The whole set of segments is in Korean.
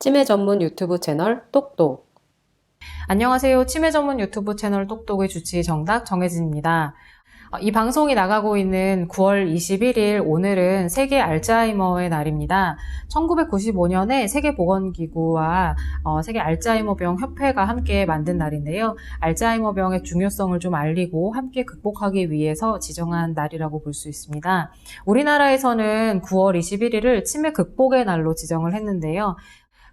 치매 전문 유튜브 채널 똑똑. 안녕하세요. 치매 전문 유튜브 채널 똑똑의 주치의 정답 정혜진입니다. 이 방송이 나가고 있는 9월 21일 오늘은 세계 알츠하이머의 날입니다. 1995년에 세계보건기구와 세계 알츠하이머병 협회가 함께 만든 날인데요. 알츠하이머병의 중요성을 좀 알리고 함께 극복하기 위해서 지정한 날이라고 볼 수 있습니다. 우리나라에서는 9월 21일을 치매 극복의 날로 지정을 했는데요.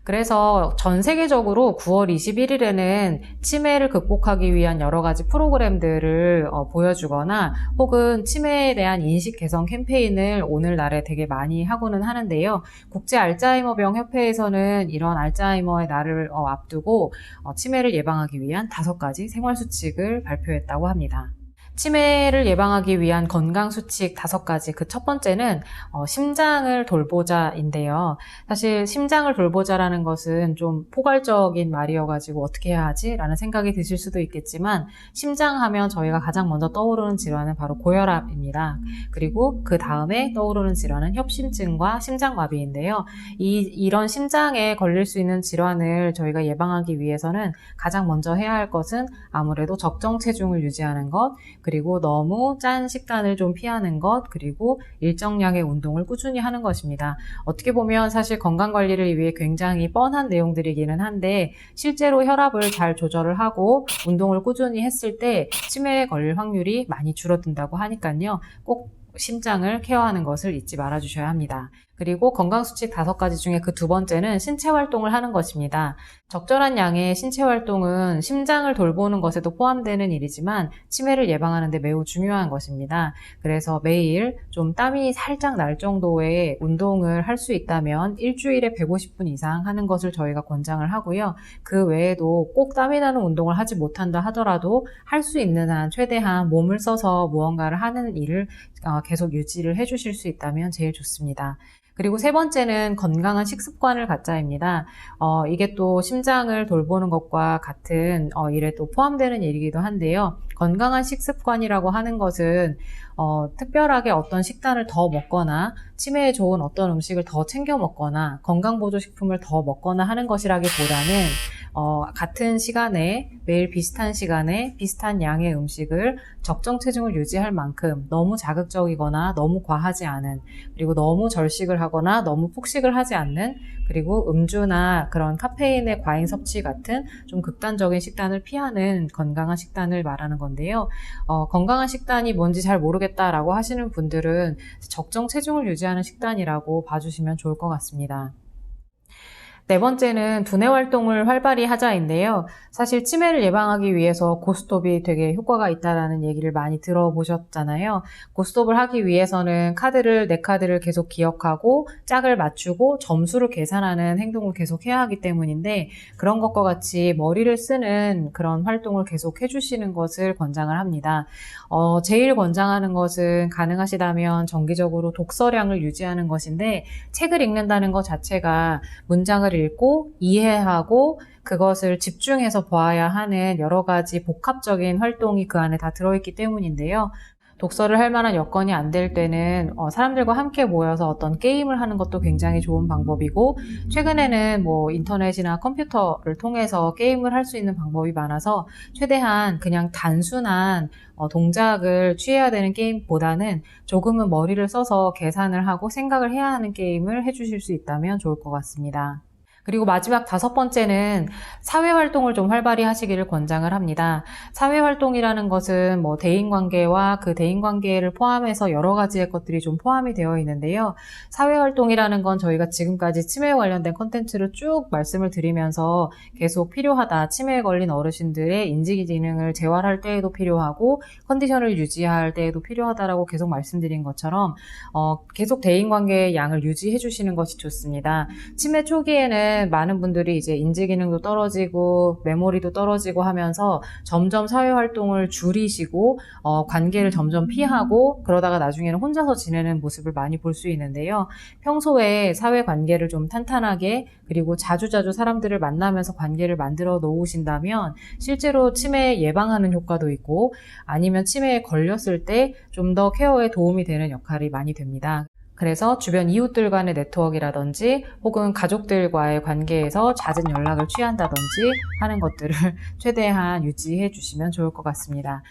그래서 전 세계적으로 9월 21일에는 치매를 극복하기 위한 여러 가지 프로그램들을 보여주거나 혹은 치매에 대한 인식 개선 캠페인을 오늘날에 되게 많이 하고는 하는데요. 국제 알츠하이머병 협회에서는 이런 알츠하이머의 날을 앞두고 치매를 예방하기 위한 5가지 생활수칙을 발표했다고 합니다. 치매를 예방하기 위한 건강수칙 5가지, 그 첫 번째는 심장을 돌보자인데요. 사실 심장을 돌보자라는 것은 좀 포괄적인 말이어가지고 어떻게 해야 하지? 라는 생각이 드실 수도 있겠지만 심장하면 저희가 가장 먼저 떠오르는 질환은 바로 고혈압입니다. 그리고 그 다음에 떠오르는 질환은 협심증과 심장마비인데요. 이런 심장에 걸릴 수 있는 질환을 저희가 예방하기 위해서는 가장 먼저 해야 할 것은 아무래도 적정 체중을 유지하는 것, 그리고 너무 짠 식단을 좀 피하는 것, 그리고 일정량의 운동을 꾸준히 하는 것입니다. 어떻게 보면 사실 건강관리를 위해 굉장히 뻔한 내용들이기는 한데 실제로 혈압을 잘 조절을 하고 운동을 꾸준히 했을 때 치매에 걸릴 확률이 많이 줄어든다고 하니까요. 꼭 심장을 케어하는 것을 잊지 말아 주셔야 합니다. 그리고 건강수칙 5가지 중에 그 두 번째는 신체활동을 하는 것입니다. 적절한 양의 신체활동은 심장을 돌보는 것에도 포함되는 일이지만 치매를 예방하는 데 매우 중요한 것입니다. 그래서 매일 좀 땀이 살짝 날 정도의 운동을 할 수 있다면 일주일에 150분 이상 하는 것을 저희가 권장을 하고요. 그 외에도 꼭 땀이 나는 운동을 하지 못한다 하더라도 할 수 있는 한 최대한 몸을 써서 무언가를 하는 일을 계속 유지를 해주실 수 있다면 제일 좋습니다. 그리고 세 번째는 건강한 식습관을 갖자입니다. 이게 또 심장을 돌보는 것과 같은 일에 또 포함되는 일이기도 한데요. 건강한 식습관이라고 하는 것은 특별하게 어떤 식단을 더 먹거나 치매에 좋은 어떤 음식을 더 챙겨 먹거나 건강보조식품을 더 먹거나 하는 것이라기보다는 같은 시간에 매일 비슷한 시간에 비슷한 양의 음식을 적정 체중을 유지할 만큼 너무 자극적이거나 너무 과하지 않은, 그리고 너무 절식을 하거나 너무 폭식을 하지 않는, 그리고 음주나 그런 카페인의 과잉 섭취 같은 좀 극단적인 식단을 피하는 건강한 식단을 말하는 건데요. 건강한 식단이 뭔지 잘 모르겠다라고 하시는 분들은 적정 체중을 유지하는 식단이라고 봐주시면 좋을 것 같습니다. 네 번째는 두뇌 활동을 활발히 하자인데요. 사실 치매를 예방하기 위해서 고스톱이 되게 효과가 있다라는 얘기를 많이 들어보셨잖아요. 고스톱을 하기 위해서는 내 카드를 계속 기억하고 짝을 맞추고 점수를 계산하는 행동을 계속 해야 하기 때문인데, 그런 것과 같이 머리를 쓰는 그런 활동을 계속 해주시는 것을 권장을 합니다. 제일 권장하는 것은 가능하시다면 정기적으로 독서량을 유지하는 것인데, 책을 읽는다는 것 자체가 문장을 읽고 이해하고 그것을 집중해서 보아야 하는 여러 가지 복합적인 활동이 그 안에 다 들어있기 때문인데요. 독서를 할 만한 여건이 안 될 때는 사람들과 함께 모여서 어떤 게임을 하는 것도 굉장히 좋은 방법이고, 최근에는 인터넷이나 컴퓨터를 통해서 게임을 할 수 있는 방법이 많아서 최대한 그냥 단순한 동작을 취해야 되는 게임보다는 조금은 머리를 써서 계산을 하고 생각을 해야 하는 게임을 해주실 수 있다면 좋을 것 같습니다. 그리고 마지막 5번째는 사회활동을 좀 활발히 하시기를 권장을 합니다. 사회활동이라는 것은 대인관계와 그 대인관계를 포함해서 여러 가지의 것들이 좀 포함이 되어 있는데요. 사회활동이라는 건 저희가 지금까지 치매에 관련된 콘텐츠를 쭉 말씀을 드리면서 계속 필요하다. 치매에 걸린 어르신들의 인지기능을 재활할 때에도 필요하고 컨디션을 유지할 때에도 필요하다라고 계속 말씀드린 것처럼 계속 대인관계의 양을 유지해 주시는 것이 좋습니다. 치매 초기에는 많은 분들이 이제 인지기능도 떨어지고 메모리도 떨어지고 하면서 점점 사회활동을 줄이시고 관계를 점점 피하고 그러다가 나중에는 혼자서 지내는 모습을 많이 볼 수 있는데요. 평소에 사회관계를 좀 탄탄하게, 그리고 자주자주 사람들을 만나면서 관계를 만들어 놓으신다면 실제로 치매 예방하는 효과도 있고, 아니면 치매에 걸렸을 때 좀 더 케어에 도움이 되는 역할이 많이 됩니다. 그래서 주변 이웃들 간의 네트워크라든지 혹은 가족들과의 관계에서 잦은 연락을 취한다든지 하는 것들을 최대한 유지해 주시면 좋을 것 같습니다.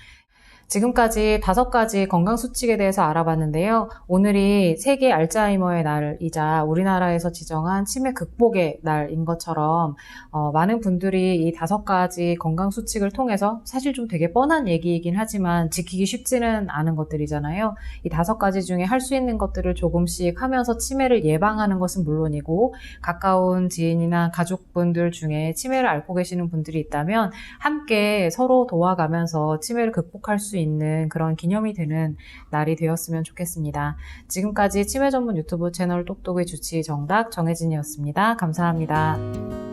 지금까지 5가지 건강수칙에 대해서 알아봤는데요. 오늘이 세계 알츠하이머의 날이자 우리나라에서 지정한 치매 극복의 날인 것처럼 많은 분들이 이 5가지 건강수칙을 통해서 사실 좀 되게 뻔한 얘기이긴 하지만 지키기 쉽지는 않은 것들이잖아요. 이 5가지 중에 할 수 있는 것들을 조금씩 하면서 치매를 예방하는 것은 물론이고 가까운 지인이나 가족분들 중에 치매를 앓고 계시는 분들이 있다면 함께 서로 도와가면서 치매를 극복할 수 있는 그런 기념이 되는 날이 되었으면 좋겠습니다. 지금까지 치매 전문 유튜브 채널 똑똑의 주치 정답 정혜진이었습니다. 감사합니다.